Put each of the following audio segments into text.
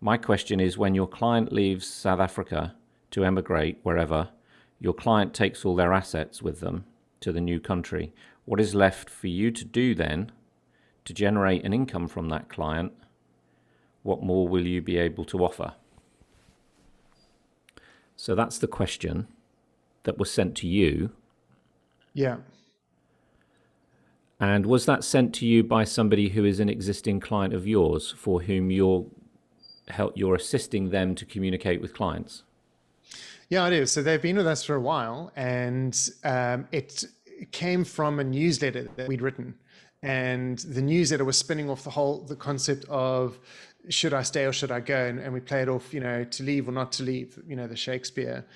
My question is, when your client leaves South Africa to emigrate wherever, your client takes all their assets with them to the new country. What is left for you to do then to generate an income from that client? What more will you be able to offer? So that's the question that was sent to you. Yeah. And was that sent to you by somebody who is an existing client of yours for whom you're assisting them to communicate with clients? Yeah, it is. So they've been with us for a while, and it came from a newsletter that we'd written. And the newsletter was spinning off the concept of should I stay or should I go? And we played off, to leave or not to leave, the Shakespeare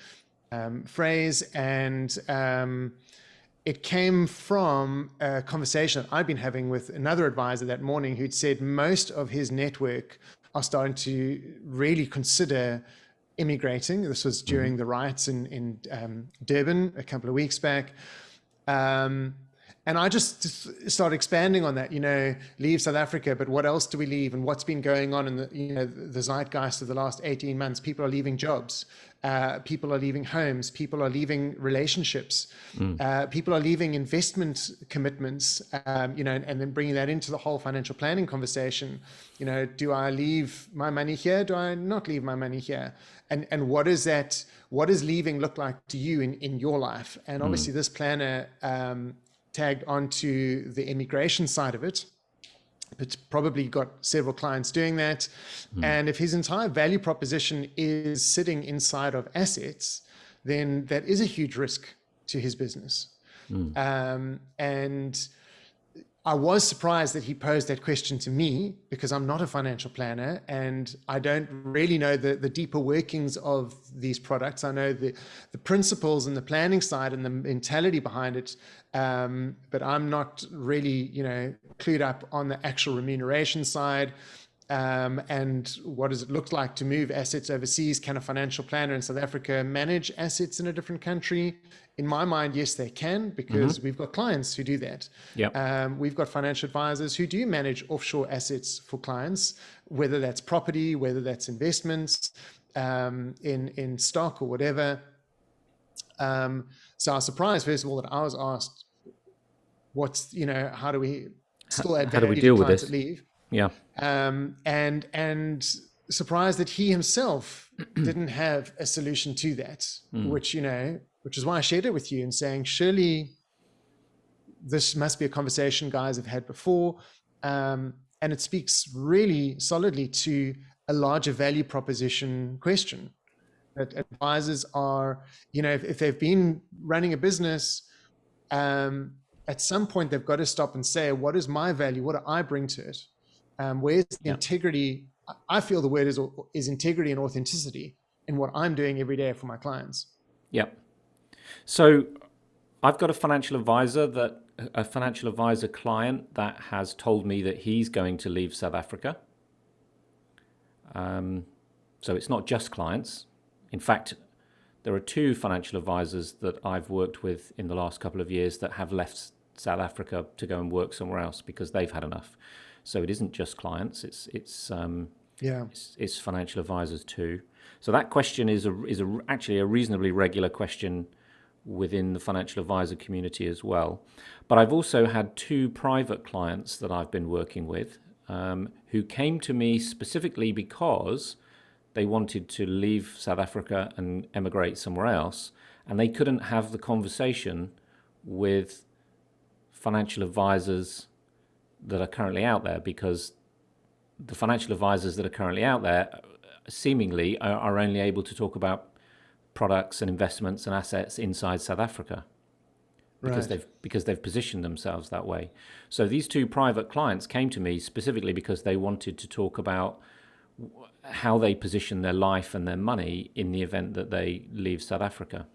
phrase. And it came from a conversation that I'd been having with another advisor that morning who'd said most of his network are starting to really consider immigrating. This was during the riots in Durban a couple of weeks back. And I just started expanding on that, leave South Africa, but what else do we leave? And what's been going on in the zeitgeist of the last 18 months? People are leaving jobs. People are leaving homes. People are leaving relationships. People are leaving investment commitments, and then bringing that into the whole financial planning conversation. Do I leave my money here? Do I not leave my money here? And what is that? What does leaving look like to you in your life? And obviously this planner tagged onto the immigration side of it. It's probably got several clients doing that. And if his entire value proposition is sitting inside of assets, then that is a huge risk to his business. And I was surprised that he posed that question to me because I'm not a financial planner and I don't really know the deeper workings of these products. I know the principles and the planning side and the mentality behind it, but I'm not really, clued up on the actual remuneration side. And what does it look like to move assets overseas? Can a financial planner in South Africa manage assets in a different country? In my mind, yes, they can, because we've got clients who do that. We've got financial advisors who do manage offshore assets for clients, whether that's property, whether that's investments, in stock or whatever. So I was surprised, first of all, that I was asked, how do we still add value to clients that leave? Yeah. And surprised that he himself didn't have a solution to that, which is why I shared it with you and saying, surely this must be a conversation guys have had before. And it speaks really solidly to a larger value proposition question that advisors are, if they've been running a business, at some point they've got to stop and say, what is my value? What do I bring to it? Where's the integrity? I feel the word is integrity and authenticity in what I'm doing every day for my clients. Yep. So I've got a financial advisor client that has told me that he's going to leave South Africa. So it's not just clients. In fact, there are two financial advisors that I've worked with in the last couple of years that have left South Africa to go and work somewhere else because they've had enough. So it isn't just clients; it's financial advisors too. So that question is actually a reasonably regular question within the financial advisor community as well. But I've also had two private clients that I've been working with who came to me specifically because they wanted to leave South Africa and emigrate somewhere else, and they couldn't have the conversation with financial advisors that are currently out there because the financial advisors that are currently out there seemingly are only able to talk about products and investments and assets inside South Africa because they've positioned themselves that way. So these two private clients came to me specifically because they wanted to talk about how they position their life and their money in the event that they leave South Africa.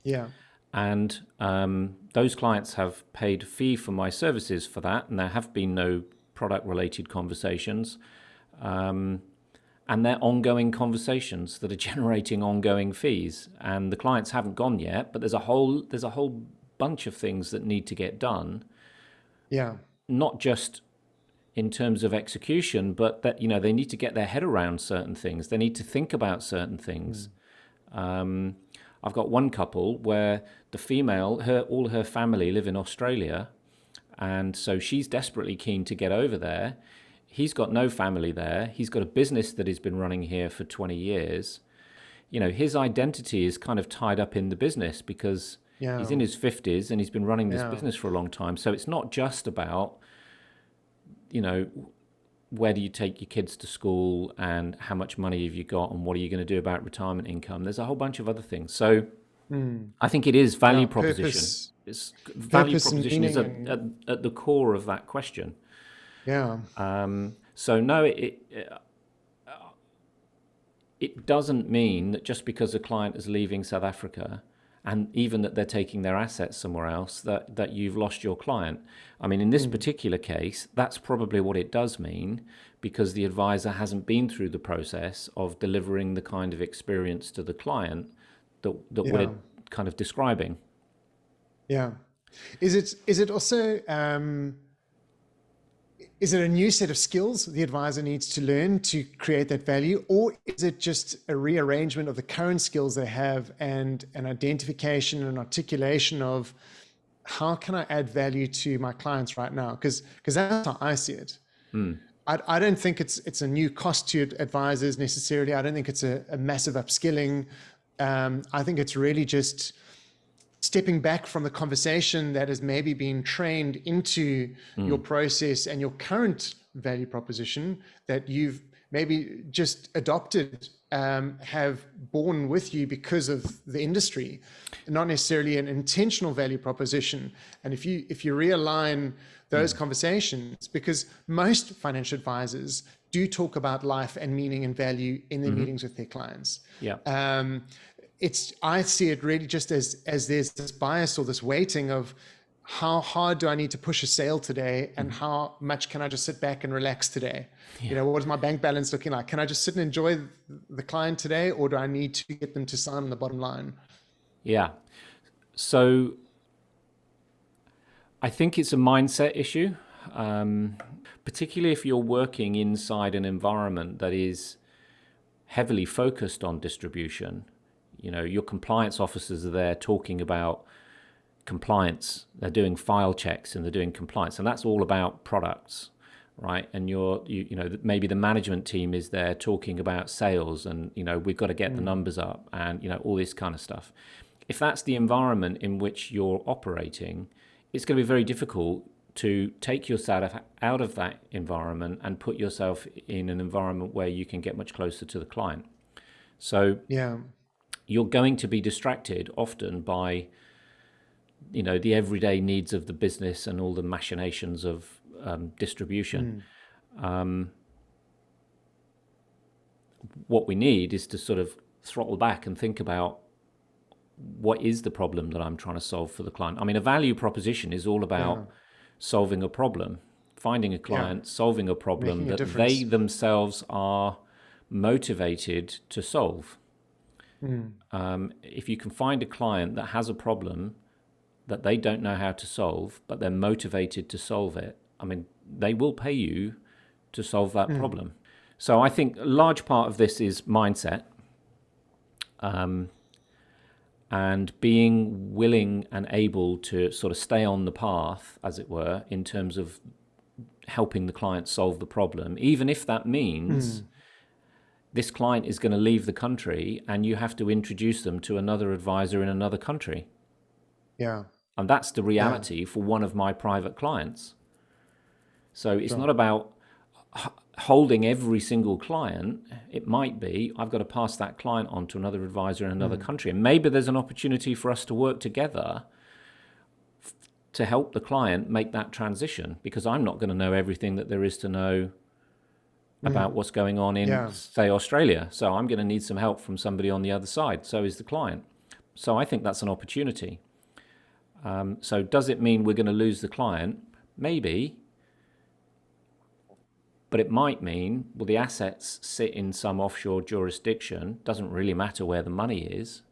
Yeah. And those clients have paid a fee for my services for that, and there have been no product-related conversations. And they're ongoing conversations that are generating ongoing fees. And the clients haven't gone yet, but there's a whole bunch of things that need to get done. Yeah. Not just in terms of execution, but that, they need to get their head around certain things. They need to think about certain things. I've got one couple where the female, all her family live in Australia, and so she's desperately keen to get over there. He's got no family there. He's got a business that he's been running here for 20 years. His identity is kind of tied up in the business because he's in his 50s and he's been running this business for a long time. So it's not just about, where do you take your kids to school and how much money have you got and what are you going to do about retirement income? There's a whole bunch of other things. So I think it is value proposition. Value proposition is at the core of that question. Yeah. So no, it doesn't mean that just because a client is leaving South Africa and even that they're taking their assets somewhere else, that you've lost your client. I mean, in this particular case, that's probably what it does mean, because the advisor hasn't been through the process of delivering the kind of experience to the client that we're kind of describing. Yeah. Is it also, is it a new set of skills the advisor needs to learn to create that value, or is it just a rearrangement of the current skills they have and an identification and articulation of how can I add value to my clients right now? Because that's how I see it. I don't think it's a new cost to advisors necessarily. I don't think it's a massive upskilling. I think it's really just stepping back from the conversation that has maybe been trained into your process and your current value proposition that you've maybe just adopted, have born with you because of the industry, not necessarily an intentional value proposition. And if you realign those conversations, because most financial advisors do talk about life and meaning and value in their meetings with their clients. Yeah. I see it really just as there's this bias or this weighting of how hard do I need to push a sale today and how much can I just sit back and relax today? What is my bank balance looking like? Can I just sit and enjoy the client today, or do I need to get them to sign on the bottom line? Yeah. So I think it's a mindset issue, particularly if you're working inside an environment that is heavily focused on distribution. Your compliance officers are there talking about compliance. They're doing file checks and they're doing compliance, and that's all about products, right? And maybe the management team is there talking about sales and we've got to get the numbers up and all this kind of stuff. If that's the environment in which you're operating, it's going to be very difficult to take yourself out of that environment and put yourself in an environment where you can get much closer to the client. So you're going to be distracted often by, the everyday needs of the business and all the machinations of distribution. What we need is to sort of throttle back and think about what is the problem that I'm trying to solve for the client. I mean, a value proposition is all about solving a problem, finding a client, solving a problem that they themselves are motivated to solve. If you can find a client that has a problem that they don't know how to solve, but they're motivated to solve it, I mean, they will pay you to solve that problem. So I think a large part of this is mindset, and being willing and able to sort of stay on the path, as it were, in terms of helping the client solve the problem, even if that means this client is going to leave the country and you have to introduce them to another advisor in another country. Yeah. And that's the reality for one of my private clients. So it's not about holding every single client. It might be, I've got to pass that client on to another advisor in another country. And maybe there's an opportunity for us to work together to help the client make that transition, because I'm not going to know everything that there is to know about what's going on in, say, Australia. So I'm going to need some help from somebody on the other side. So is the client. So I think that's an opportunity. So does it mean we're going to lose the client? Maybe. But it might mean, well, the assets sit in some offshore jurisdiction. Doesn't really matter where the money is.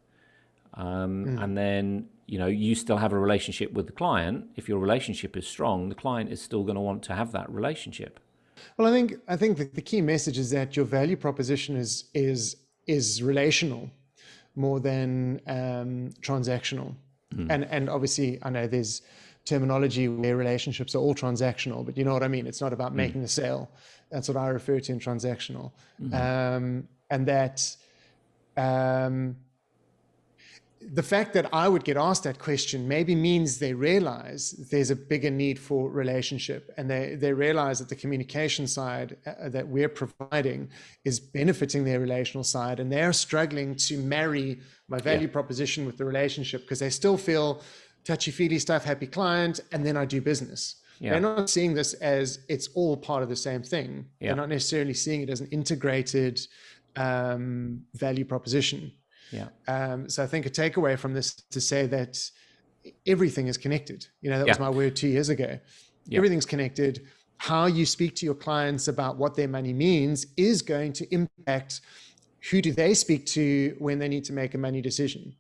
And then, you still have a relationship with the client. If your relationship is strong, the client is still going to want to have that relationship. Well, I think the key message is that your value proposition is relational more than transactional. And obviously, I know there's terminology where relationships are all transactional, but you know what I mean. It's not about making the sale. That's what I refer to in transactional, and that. Um, the fact that I would get asked that question maybe means they realize there's a bigger need for relationship, and they realize that the communication side that we're providing is benefiting their relational side, and they're struggling to marry my value proposition with the relationship because they still feel touchy-feely stuff, happy client, and then I do business. They're not seeing this as it's all part of the same thing. They're not necessarily seeing it as an integrated value proposition. So I think a takeaway from this to say that everything is connected. That was my word 2 years ago. Everything's connected. How you speak to your clients about what their money means is going to impact who do they speak to when they need to make a money decision.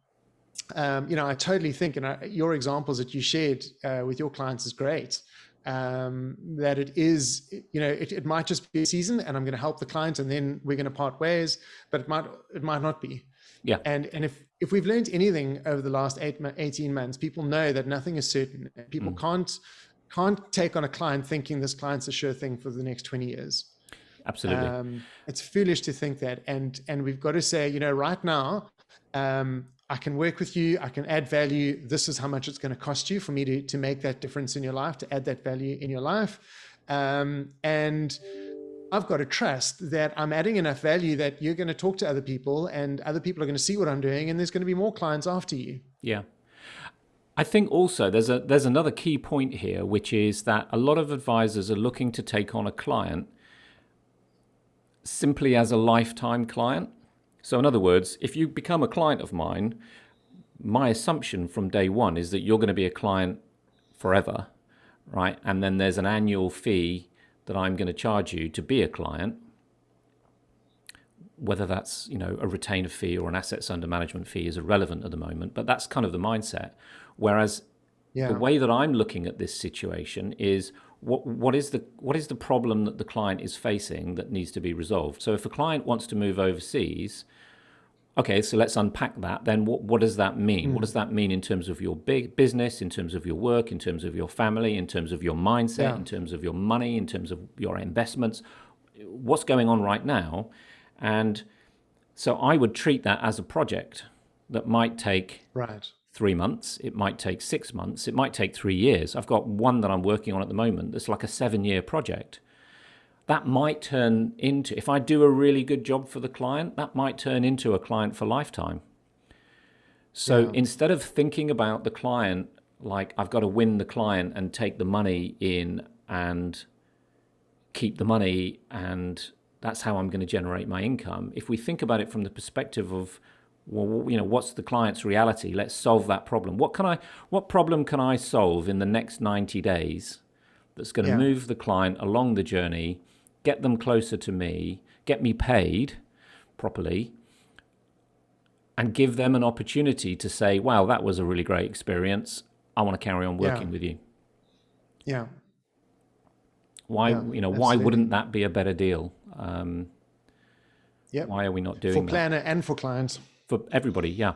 I totally think, and your examples that you shared with your clients is great. That it is, it might just be a season, and I'm going to help the client, and then we're going to part ways. But it might not be. And if we've learned anything over the last 18 months, people know that nothing is certain. People can't take on a client thinking this client's a sure thing for the next 20 years. Absolutely. It's foolish to think that. And we've got to say, right now, I can work with you. I can add value. This is how much it's going to cost you for me to make that difference in your life, to add that value in your life. And I've got to trust that I'm adding enough value that you're going to talk to other people, and other people are going to see what I'm doing, and there's going to be more clients after you. Yeah. I think also there's another key point here, which is that a lot of advisors are looking to take on a client simply as a lifetime client. So in other words, if you become a client of mine, my assumption from day one is that you're going to be a client forever, right? And then there's an annual fee that I'm going to charge you to be a client, whether that's a retainer fee or an assets under management fee is irrelevant at the moment, but that's kind of the mindset. Whereas the way that I'm looking at this situation is what is the problem that the client is facing that needs to be resolved. So if a client wants to move overseas, okay, so let's unpack that. Then what does that mean? What does that mean in terms of your big business, in terms of your work, in terms of your family, in terms of your mindset, in terms of your money, in terms of your investments? What's going on right now? And so I would treat that as a project that might take 3 months. It might take 6 months. It might take 3 years. I've got one that I'm working on at the moment that's like a 7-year project. That might turn into, if I do a really good job for the client, that might turn into a client for lifetime. So instead of thinking about the client like I've got to win the client and take the money in and keep the money and that's how I'm going to generate my income. If we think about it from the perspective of, well, what's the client's reality? Let's solve that problem. What problem can I solve in the next 90 days that's going to move the client along the journey, get them closer to me, get me paid properly, and give them an opportunity to say, wow, that was a really great experience. I want to carry on working with you. Yeah. Why wouldn't that be a better deal? Why are we not doing that? For planner and for clients. For everybody, yeah.